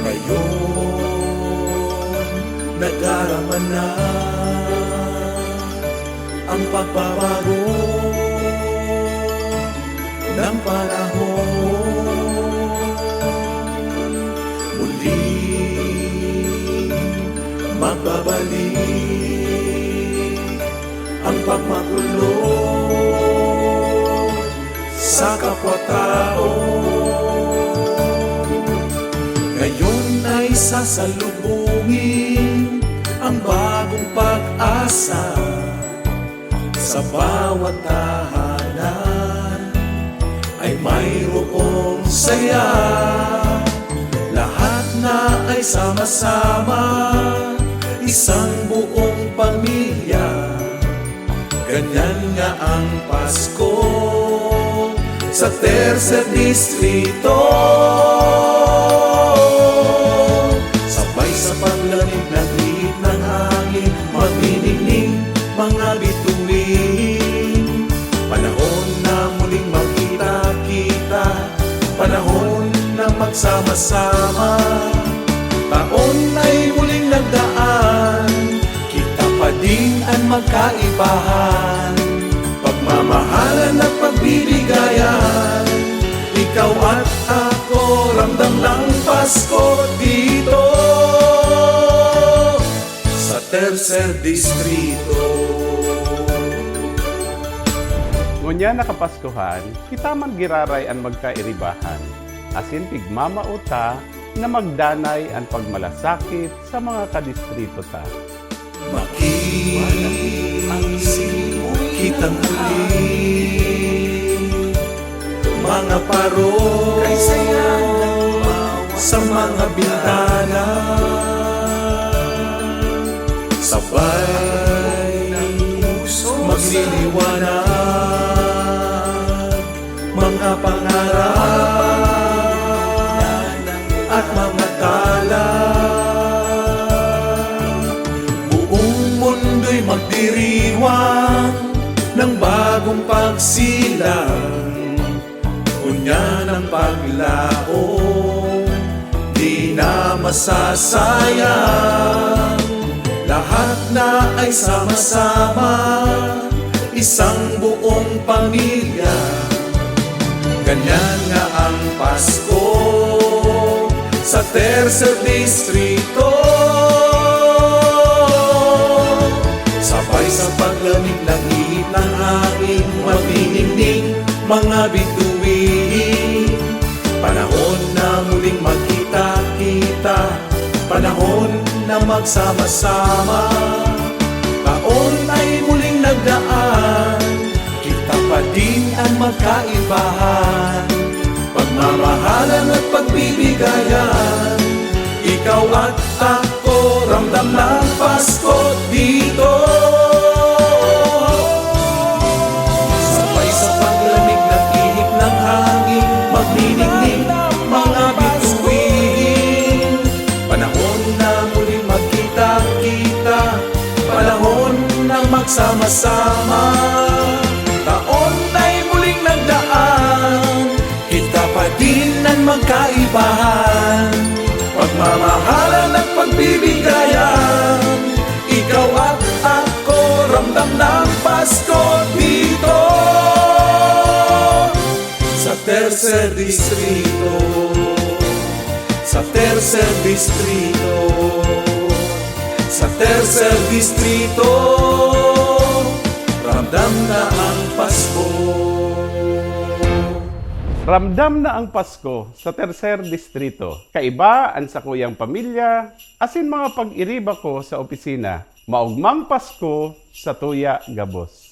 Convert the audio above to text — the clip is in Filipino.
Ngayon, nagdaraman na ang pagbabago ng panahon. Muli magbabalik ang pagmakulong sa kapwa-tao. Ngayon ay sasalubungin ang bagong pag-asa sa bawat tahanan ay mayroong saya. Lahat na ay sama-sama, isang buong pamilya. Ganyan nga ang Pasko sa Tercer Distrito. Sabay sa paglamig ng ihip ng hangin, magniningning mga bituin. Panahon na muling magkita-kita, panahon na magsama-sama. Taon ay muling nagdaan, kita pa din ang magkaibahan. Pagmamahalan at pagbibigayan, ikaw at ako, ramdam ng Pasko dito sa Tercer Distrito. Ngunya nakapaskuhan, kita man giraray ang magkairibahan, asin pigmamauta na magdanay ang pagmalasakit sa mga kadistrito ta. Kitang muli mga paro sa mga bintana, sabay magliliwanag mga pangarap at mga tala. Buong mundo'y magdiriwang ng bagong pagsilang, unya ng paglaong di na masasayang. Lahat na ay sama-sama, isang buong pamilya. Ganyan nga ang Pasko sa Tercer Distrito. Sabay sa paglamig ng ihip ng hangin, magniningning mga bituin. Panahon na muling magkita-kita, panahon na magsama-sama. Taon ay muling nagdaan, kita pa din ang magkaibahan. Pagmamahalan at pagbibigayan, ikaw at ako, ramdam ng Pasko dito. Sabay sa paglamig ng ihip ng hangin, magniningning mga bituin. Panahon na muling magkita-kita, panahon na magsama-sama. Taon ay muling nagdaan, kita pa din ang magkaibahan. Pagmamahalan at pagbibigayan, ikaw at ako, ramdam ng Pasko dito sa Tercer Distrito. Sa Tercer Distrito, sa Tercer Distrito, ramdam na ang Pasko. Ramdam na ang Pasko sa Tercer Distrito. Kaiba ang sakuyang pamilya, asin mga pag-iriba ko sa opisina. Maugmang Pasko sa Tuya Gabos.